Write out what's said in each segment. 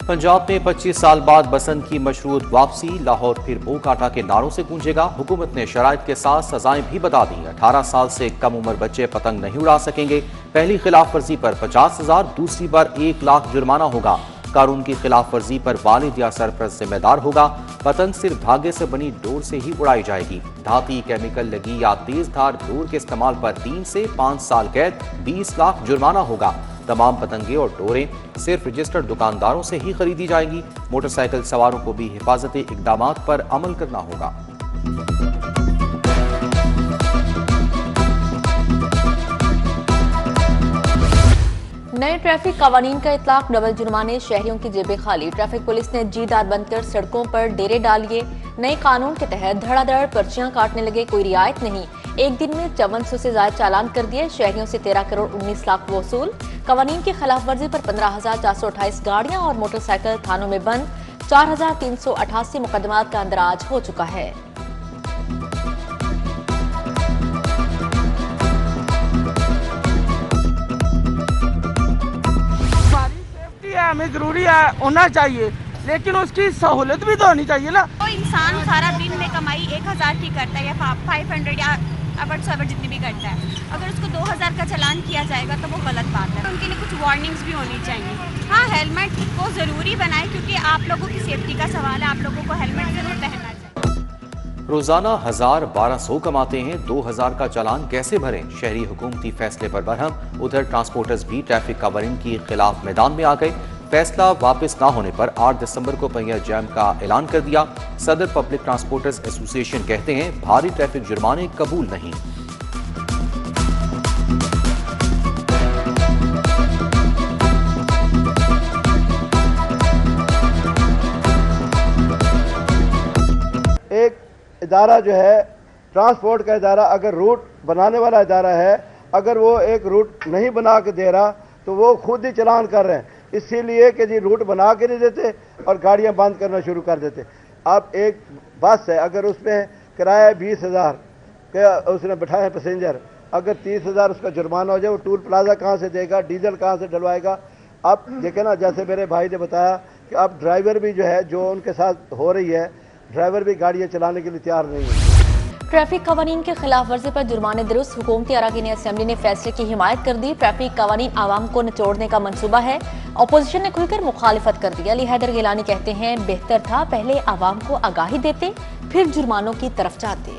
पंजाब में 25 साल बाद बसंत की मशरूत वापसी, लाहौर फिर भूख आटा के नारों से गूंजेगा। हुकूमत ने शराइत के साथ सजाएं भी बता दी। 18 साल से कम उम्र बच्चे पतंग नहीं उड़ा सकेंगे। पहली खिलाफ वर्जी पर 50,000, दूसरी पर 1 लाख जुर्माना होगा। कानून की खिलाफ वर्जी पर वालिद या सरपरस्त जिम्मेदार होगा। पतंग सिर्फ धागे से बनी डोर से ही उड़ाई जाएगी। धाती, केमिकल लगी या तेज धार डोर के इस्तेमाल पर 3 से 5 साल कैद, 20 लाख जुर्माना होगा। तमाम पतंगे और डोरें सिर्फ रजिस्टर्ड दुकानदारों से ही खरीदी जाएंगी। मोटरसाइकिल सवारों को भी हिफाजती इकदामात पर अमल करना होगा। नए ट्रैफिक कवानीन का इतलाक, डबल जुर्माने, शहरियों की जेबें खाली। ट्रैफिक पुलिस ने जीदार बनकर सड़कों पर डेरे डालिए। नए कानून के तहत धड़ाधड़ पर्चियां काटने लगे, कोई रियायत नहीं। एक दिन में 5400 से ज्यादा चालान कर दिए। शहरियों से 13 करोड़ 19 लाख वसूल। कवानीन की खिलाफ वर्जी पर 15,428 गाड़ियां और मोटरसाइकिल थानों में बंद। 4,388 मुकदमात का अंदराज हो चुका है। हमें जरूरी है होना चाहिए, लेकिन उसकी सहूलत भी तो होनी चाहिए ना। तो इंसान सारा दिन में कमाई 1000 की करता है या 500 या अवर जितनी भी करता है, अगर उसको 2000 का चालान किया जाएगा तो वो गलत बात है। उनके लिए कुछ वार्निंग्स भी होनी चाहिए। हाँ, हेलमेट को ज़रूरी बनाए, क्योंकि आप लोगों की सेफ्टी का सवाल है। आप लोगों को हेलमेट जरूर पहनना चाहिए। रोजाना 1000-1200 कमाते हैं, 2000 का चालान कैसे भरें? शहरी हुकूमती फैसले पर बरहम। उधर ट्रांसपोर्टर्स भी ट्रैफिक कवानीन के खिलाफ मैदान में आ गए। फैसला वापस ना होने पर 8 दिसंबर को पहिया जैम का ऐलान कर दिया। सदर पब्लिक ट्रांसपोर्टर्स एसोसिएशन कहते हैं भारी ट्रैफिक जुर्माने कबूल नहीं। एक इदारा जो है ट्रांसपोर्ट का इदारा, अगर रूट बनाने वाला इदारा है, अगर वो एक रूट नहीं बना के दे रहा तो वो खुद ही चलान कर रहे हैं, इसीलिए कि जी रूट बना के नहीं देते और गाड़ियां बंद करना शुरू कर देते। अब एक बस है, अगर उसमें किराया 20,000 का उसने बैठाए पैसेंजर, अगर 30,000 उसका जुर्माना हो जाए, वो टूल प्लाजा कहाँ से देगा, डीजल कहाँ से डलवाएगा? अब देखे ना, जैसे मेरे भाई ने बताया कि अब ड्राइवर भी जो है, जो उनके साथ हो रही है, ड्राइवर भी गाड़ियाँ चलाने के लिए तैयार नहीं है। ट्रैफिक कवानीन के खिलाफ वर्जी पर जुर्माने दुरुस्त। हुकूमती अराकीन असेंबली ने फैसले की हिमायत कर दी। ट्रैफिक कवानीन आवाम को निचोड़ने का मंसूबा है। अपोजिशन ने खुलकर मुखालिफत कर दी। अली हैदर गिलानी कहते हैं बेहतर था पहले आवाम को आगाही देते, फिर जुर्मानों की तरफ जाते।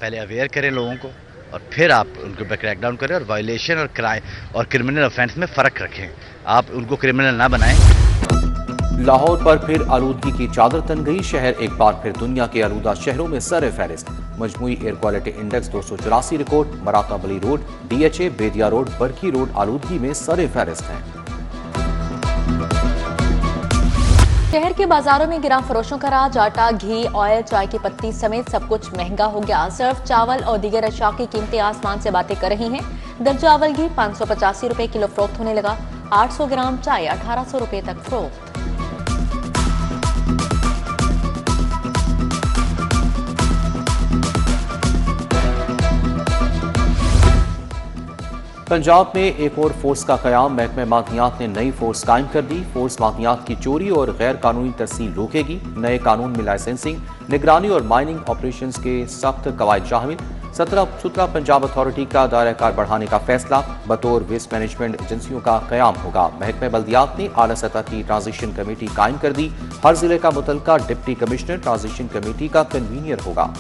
पहले अवेयर करें लोगों को और फिर आप उनके ऊपर क्रैकडाउन करें, और वायलेशन और क्राइम और क्रिमिनल ऑफेंस में फ़र्क रखें। आप उनको क्रिमिनल ना बनाएं। लाहौर पर फिर आलूदगी की चादर तन गई। शहर एक बार फिर दुनिया के आलूदा शहरों में सर फहरिस्त। मजमूई एयर क्वालिटी इंडेक्स 284 रिकॉर्ड। मराकाबली road, DHA, Bedian road, Barki road आलूदगी में सर फहरिस्त हैं। शहर के बाजारों में गिरा फरोशों का राज। आटा, घी, ऑयल, चाय की पत्ती समेत सब कुछ महंगा हो गया। सर्फ, चावल और दीगर अशिया की कीमतें आसमान से बातें कर रही हैं। दर्जा अवल घी 585 रुपए किलो फरोख्त होने लगा। 800 ग्राम चाय 1800 रुपए तक फरोख्त। पंजाब में एक और फोर्स का कयाम। महकमे मादियात ने नई फोर्स कायम कर दी। फोर्स मादियात की चोरी और गैर कानूनी तरसील रोकेगी। नए कानून में लाइसेंसिंग, निगरानी और माइनिंग ऑपरेशंस के सख्त कवायद शामिल। 17 पंजाब अथॉरिटी का दायरा कार बढ़ाने का फैसला। बतौर वेस्ट मैनेजमेंट एजेंसियों का कयाम होगा। महकमे बल्दियात ने आला सतह की ट्रांजिशन कमेटी कायम कर दी। हर जिले का मुतलका डिप्टी कमिश्नर ट्रांजिशन कमेटी का कन्वीनियर होगा।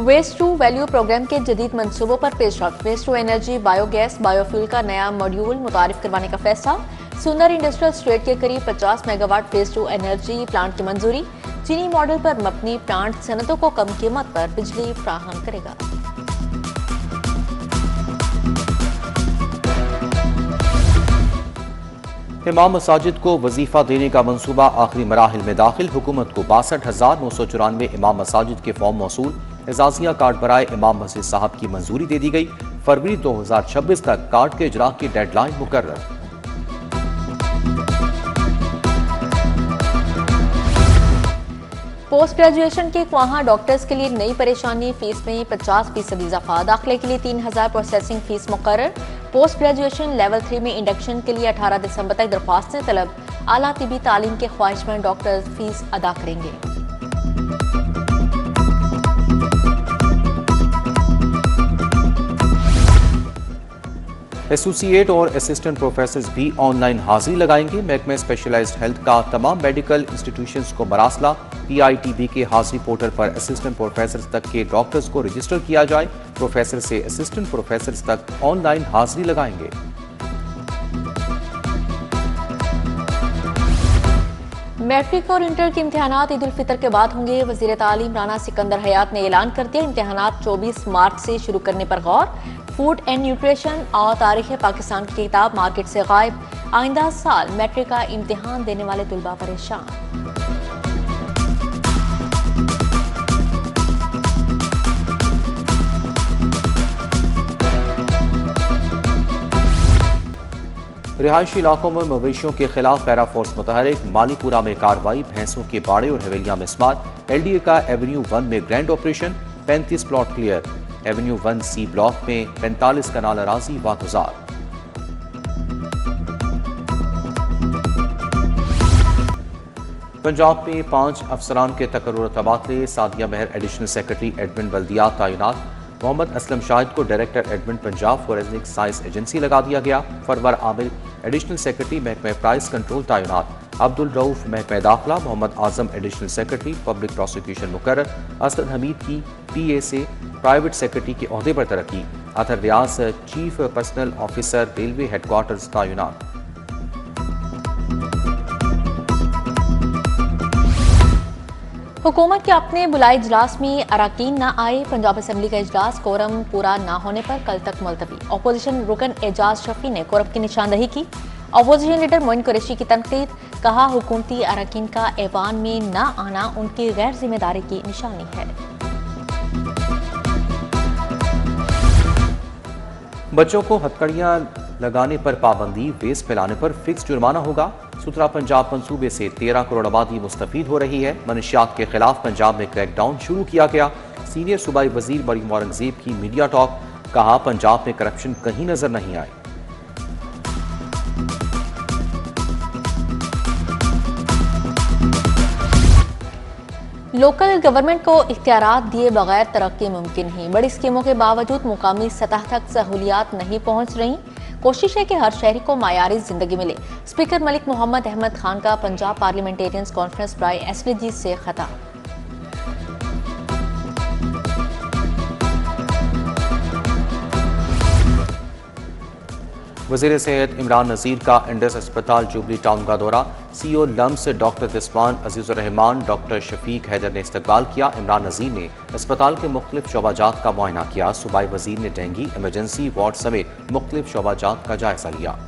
वेस्ट टू वैल्यू प्रोग्राम के जदीद मंसूबों पर पेशरफ्त। Waste to energy, biogas, biofuel का नया मॉड्यूल मुतारिफ करवाने का फैसला। सुंदर इंडस्ट्रियल स्टेट के करीब 50 megawatt waste to energy plant की मंजूरी। चीनी मॉडल पर मबनी प्लांट सनतों को कम कीमत पर बिजली फराहम करेगा। इमाम मसाजिद को वजीफा देने का मंसूबा आखिरी मराहिल में दाखिल। हुकूमत को 62,994 इमाम मसाजिद के फॉर्म मौसूल। एजाजिया कार्ड बराए इमाम मस्जिद साहब की मंजूरी दे दी गई। फरवरी 2026 तक कार्ड के इजरा की डेडलाइन मुकर्रर। पोस्ट ग्रेजुएशन के वहाँ डॉक्टर्स के लिए नई परेशानी, फीस में 50% इजाफा, दाखिले के लिए 3000 प्रोसेसिंग फीस मुकर्रर। पोस्ट ग्रेजुएशन लेवल 3 में इंडक्शन के लिए 18 दिसंबर तक दरख्वास्तें तलब। आला तिबी तालीम के ख्वाहिशमंद डॉक्टर्स फीस अदा करेंगे। एसोसिएट और असिस्टेंट प्रोफेसर्स भी ऑनलाइन हाजिरी लगाएंगे। महकमे स्पेशलाइज्ड हेल्थ का तमाम मेडिकल इंस्टीट्यूशंस को मरासला। PITB के हाजिरी पोर्टल पर असिस्टेंट प्रोफेसर्स तक के डॉक्टर्स को रजिस्टर किया जाए। प्रोफेसर से असिस्टेंट प्रोफेसर्स तक ऑनलाइन हाजिरी लगाएंगे। मैट्रिक और इंटर के इम्तिहानात ईद उल फितर के बाद होंगे। वजीर तालीम राना सिकंदर हयात ने ऐलान कर दिया, इम्तिहानात 24 मार्च से शुरू करने पर गौर। फूड एंड न्यूट्रिशन और तारीख पाकिस्तान की किताब मार्केट से गायब। आइंदा साल मैट्रिक का इम्तिहान देने वाले तुलबा परेशान। रिहायशी इलाकों में मवेशियों के खिलाफ पैरा फोर्स मुतहरिक। मालीपुरा में कार्रवाई, भैंसों के बाड़े और हवेलियां में स्मार्ट। LDA का एवेन्यू 1 में grand operation, 35 plot clear. Avenue 1C block में 45 कनाल अराजी वागुजार। पंजाब में 5 अफसरान के तकर्रुर तबादले। सादिया महर एडिशनल सेक्रेटरी एडमिन बल्दियात तैनात। मोहम्मद असलम शाहिद को director admin Punjab forensic science agency लगा दिया गया। फरवर आमिर एडिशनल सेक्रेटरी महकमा प्राइस कंट्रोल तैनात। अब्दुल रऊफ महकमा दाखिला। Mohammad Azam additional secretary public prosecution मुकर्रर। असद हमीद की PA से प्राइवेट सेक्रेटरी के ओहदे पर तरक्की। Athar Riaz chief personnel officer railway headquarters तैनात। हुकूमत के अपने बुलाए इजलास में अराकीन न आए। पंजाब असम्बली का इजलास कोरम पूरा न होने पर कल तक मुलतवी। अपोजिशन रुकन एजाज शफी ने कोरम की निशानदही की। अपोजिशन लीडर मोइन कुरैशी की तनकीद, कहा हुकूमती अराकीन का ऐवान में न आना उनकी गैर जिम्मेदारी की निशानी है। बच्चों को हथकड़ियां लगाने पर पाबंदी, वेस्ट फैलाने पर फिक्स जुर्माना होगा। सुथरा पंजाब मंसूबे से 13 करोड़ आबादी मुस्तफीद हो रही है। मनशियात के खिलाफ पंजाब में क्रैकडाउन शुरू किया गया। सीनियर सूबाई वजीर मरियम औरंगजेब की मीडिया टॉक, कहा पंजाब में करप्शन कहीं नजर नहीं आए। लोकल गवर्नमेंट को इख्तियारात दिए बगैर तरक्की मुमकिन ही। बड़ी स्कीमों के बावजूद मुकामी सतह तक सहूलियात नहीं पहुंच रही। कोशिश है कि हर शहरी को मायारी जिंदगी मिले। स्पीकर मलिक मोहम्मद अहमद खान का पंजाब पार्लियामेंटेरियंस कॉन्फ्रेंस बराए SVG से खिताब। वज़ीर सेहत इमरान नज़ीर का इंडस अस्पताल जुबली टाउन का दौरा। CEO लम्स डॉक्टर दिस्मान अजीज़ुर रहमान, डॉक्टर शफीक हैदर ने इस्तकबाल किया। इमरान नज़ीर ने अस्पताल के मुख्तलिफ शोबाजात का मुआयना किया। सूबाई वज़ीर ने डेंगी इमरजेंसी वार्ड समेत मुख्तलिफ शोबाजात का जायजा लिया।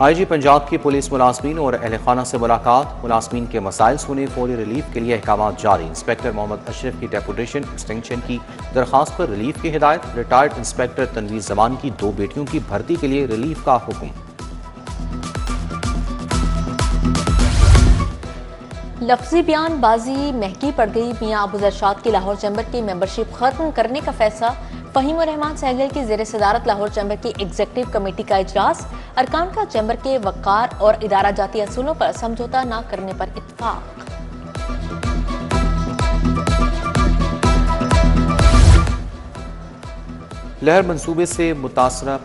IG पंजाब की पुलिस मुलाजमीन और अहल खाना से मुलाकात। मुलाजमीन के मसाइल सुने, फौरी रिलीफ के लिए अहकाम जारी। इंस्पेक्टर मोहम्मद अशरफ की डेपुटेशन एक्सटेंशन की दरखास्त पर रिलीफ की हिदायत। रिटायर्ड इंस्पेक्टर तनवीर जमान की 2 बेटियों की भर्ती के लिए रिलीफ का हुक्म। लफ्जी बयानबाजी महंगी पड़ गई। मियां अबू जरशाद की लाहौर चैम्बर की मेंबरशिप खत्म करने का फैसला। फहीम रहमान सहगल की ज़ेर सदारत लाहौर चैम्बर की एग्जीक्यूटिव कमेटी का इजलास। अरकान का चैम्बर के वक़ार और इदारा जाती असूलों पर समझौता न करने पर इत्तफाक। लहर मंसूबे से मुतासरा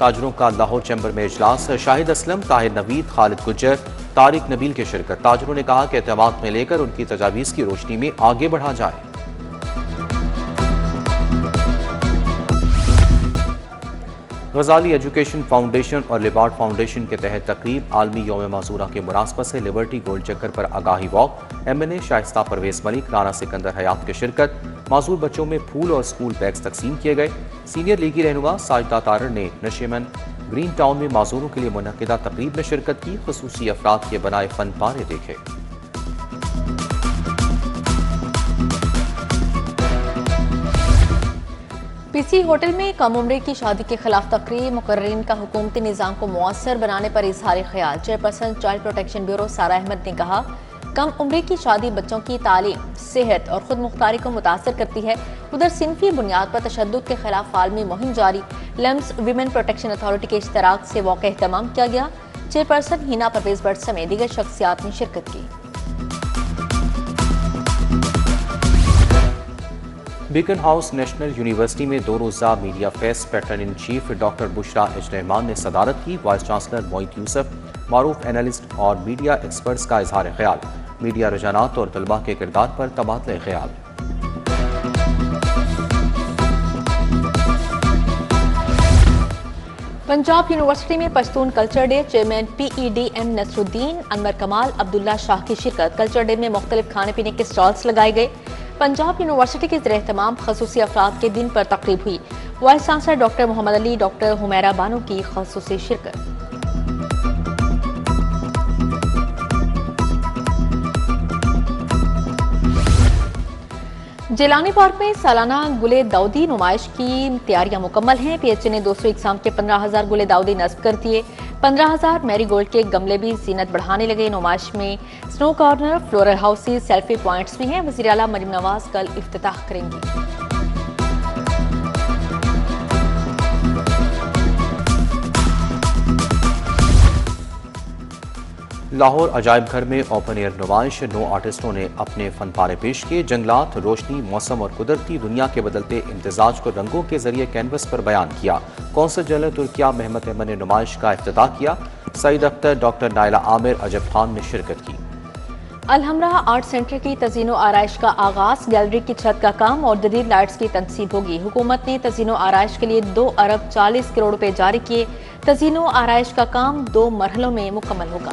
ताजरों का लाहौर चैम्बर में इजलास। शाहिद असलम, ताहिर नवीद, खालिद गुज्जर, तारिक नबील की शिरकत। ताजरों ने कहा कि एतमाद में लेकर उनकी तजावीज़ की रोशनी में आगे बढ़ा जाए। गजाली एजुकेशन फाउंडेशन और लिबार्ट फाउंडेशन के तहत तकरीब। आलमी यौम माजूरा के मुनासबत से लिबर्टी गोल चक्कर पर आगाही वॉक। MNA शाइस्ता परवेज मलिक, राना सिकंदर हयात की शिरकत। माजूर बच्चों में फूल और स्कूल बैग्स तकसीम किए गए। सीनियर लीगी रहनुमा साजिदा तारड़ ने नशेमन ग्रीन टाउन में माजूरों के लिए मुनक्किदा तकरीब में शिरकत की। खुसूसी अफराद के बनाए फन पारे देखे। पीसी होटल में कम उम्र की शादी के खिलाफ तकरीर, मुकर्रीन का हुकूमती निज़ाम को मुअस्सर बनाने पर इजहार ख्याल। चेयरपर्सन चाइल्ड प्रोटेक्शन ब्यूरो सारा अहमद ने कहा, कम उम्र की शादी बच्चों की तालीम, सेहत और खुद मुख्तारी को मुतासर करती है। उधर सिनफी बुनियाद पर तशद्दुद के खिलाफ आलमी मुहिम जारी। लम्स वीमेन प्रोटेक्शन अथॉरिटी के इश्तराक से वाक़ एहतमाम किया गया। चेयरपर्सन हिना परवेज भट्ट समेत दीगर शख्सियात ने शिरकत की। बीकन हाउस नेशनल यूनिवर्सिटी में 2 रोज़ा media fest pattern in chief doctor Bushra H Rahman ने सदारत की। वाइस चांसलर मोहित यूसुफ, मारूफ एनालिस्ट और मीडिया एक्सपर्ट्स का इजहार ख्याल। मीडिया रुझानात और तलबा के किरदार पर तबादला ख्याल। पंजाब यूनिवर्सिटी में Pashtun culture day. Chairman PEDM Nasruddin, Anwar Kamal, Abdullah Shah की शिरकत। कल्चर डे में मुख्तलिफ खाने पीने के स्टॉल्स लगाए गए। पंजाब यूनिवर्सिटी के ज़ेर-ए-एहतमाम खसूसी अफराद के दिन पर तकरीब हुई। Vice chancellor doctor Mohammad Ali, doctor Humaira Bano की खसूसी शिरकत। जिलानी पार्क में सालाना गुले दाऊदी नुमाइश की तैयारियां मुकम्मल हैं। PHA ने 200 इकसाम के 15,000 गुले दाऊदी नस्ब कर दिए। 15,000 मैरीगोल्ड के गमले भी जीनत बढ़ाने लगे। नुमाइश में snow corner, floral houses, selfie points भी हैं। वज़ीर आला मरीम नवाज कल इफ्तिताह करेंगी। लाहौर अजायब घर में ओपन एयर नुमाइश। 9 आर्टिस्टों ने अपने फन पारे पेश किए। जंगलात, रोशनी, मौसम और कुदरती दुनिया के बदलते इम्तिजाज को रंगों के जरिए कैनवस पर बयान किया। कौंसल जनरल तुर्किया महमद अहमद ने नुमाइश का इफ्तिताह किया। सईद अख्तर, डॉक्टर नायला आमिर, अजब खान ने शिरकत की। अलहमरा आर्ट सेंटर की तज़ीनो आराइश का आगाज। गैलरी की छत का काम और जदीद लाइट्स की तनसीब होगी। हुकूमत ने तज़ीनो आराइश के लिए 2 अरब 40 करोड़ रुपए जारी किए। तज़ीनो आराइश का काम 2 मरहलों में मुकम्मल होगा।